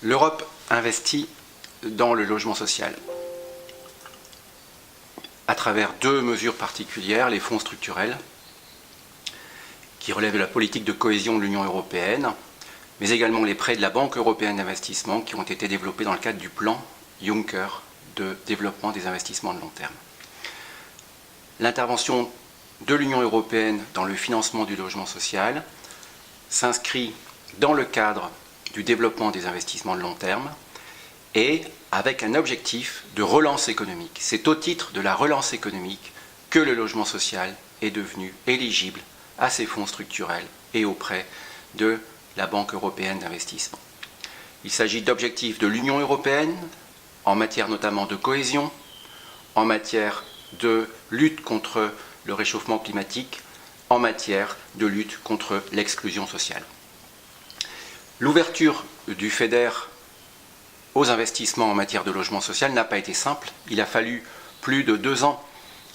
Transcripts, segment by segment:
L'Europe investit dans le logement social à travers deux mesures particulières, les fonds structurels, qui relèvent de la politique de cohésion de l'Union européenne, mais également les prêts de la Banque européenne d'investissement qui ont été développés dans le cadre du plan Juncker de développement des investissements de long terme. L'intervention de l'Union européenne dans le financement du logement social s'inscrit dans le cadre du développement des investissements de long terme et avec un objectif de relance économique. C'est au titre de la relance économique que le logement social est devenu éligible à ces fonds structurels et auprès de la Banque européenne d'investissement. Il s'agit d'objectifs de l'Union européenne en matière notamment de cohésion, en matière de lutte contre le réchauffement climatique, en matière de lutte contre l'exclusion sociale. L'ouverture du FEDER aux investissements en matière de logement social n'a pas été simple. Il a fallu plus de 2 ans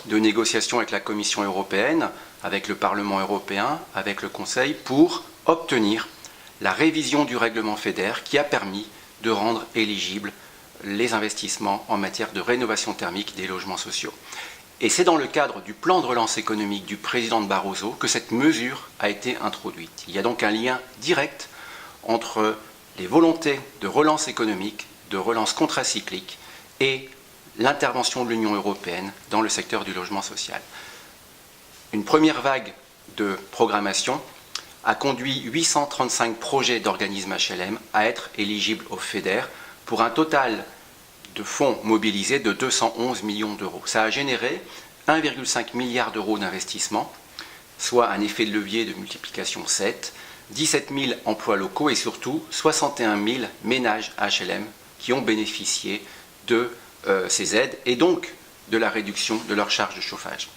de négociations avec la Commission européenne, avec le Parlement européen, avec le Conseil, pour obtenir la révision du règlement FEDER qui a permis de rendre éligibles les investissements en matière de rénovation thermique des logements sociaux. Et c'est dans le cadre du plan de relance économique du président Barroso que cette mesure a été introduite. Il y a donc un lien direct entre les volontés de relance économique, de relance contracyclique et l'intervention de l'Union européenne dans le secteur du logement social. Une première vague de programmation a conduit 835 projets d'organismes HLM à être éligibles au FEDER pour un total de fonds mobilisés de 211 millions d'euros. Ça a généré 1,5 milliard d'euros d'investissement, soit un effet de levier de multiplication 7, 17 000 emplois locaux et surtout 61 000 ménages HLM qui ont bénéficié de ces aides et donc de la réduction de leur charge de chauffage.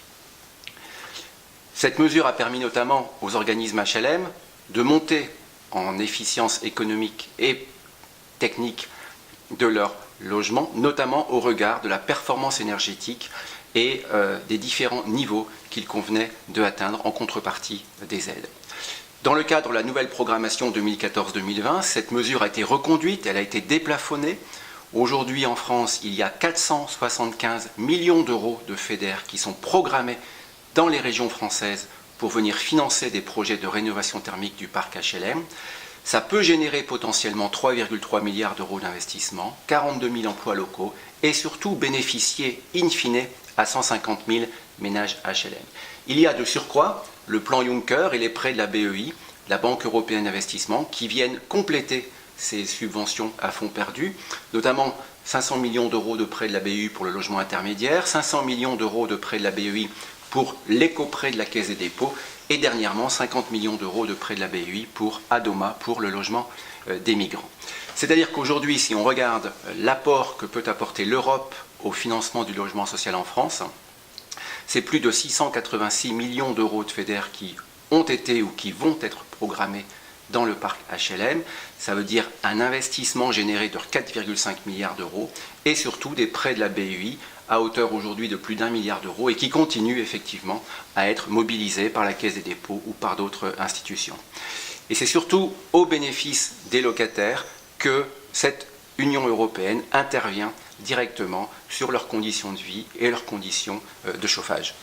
Cette mesure a permis notamment aux organismes HLM de monter en efficience économique et technique de leur logement, notamment au regard de la performance énergétique et des différents niveaux qu'il convenait d'atteindre en contrepartie des aides. Dans le cadre de la nouvelle programmation 2014-2020, cette mesure a été reconduite, elle a été déplafonnée. Aujourd'hui en France, il y a 475 millions d'euros de FEDER qui sont programmés dans les régions françaises pour venir financer des projets de rénovation thermique du parc HLM. Ça peut générer potentiellement 3,3 milliards d'euros d'investissement, 42 000 emplois locaux et surtout bénéficier in fine à 150 000 ménages HLM. Il y a de surcroît le plan Juncker et les prêts de la BEI, la Banque européenne d'investissement, qui viennent compléter ces subventions à fonds perdus, notamment 500 millions d'euros de prêts de la BEI pour le logement intermédiaire, 500 millions d'euros de prêts de la BEI pour l'éco-prêt de la Caisse des dépôts et dernièrement 50 millions d'euros de prêts de la BEI pour Adoma, pour le logement des migrants. C'est-à-dire qu'aujourd'hui, si on regarde l'apport que peut apporter l'Europe au financement du logement social en France, c'est plus de 686 millions d'euros de FEDER qui ont été ou qui vont être programmés dans le parc HLM. Ça veut dire un investissement généré de 4,5 milliards d'euros et surtout des prêts de la BEI à hauteur aujourd'hui de plus d'1 milliard d'euros et qui continuent effectivement à être mobilisés par la Caisse des dépôts ou par d'autres institutions. Et c'est surtout au bénéfice des locataires que cette Union européenne intervient directement sur leurs conditions de vie et leurs conditions de chauffage.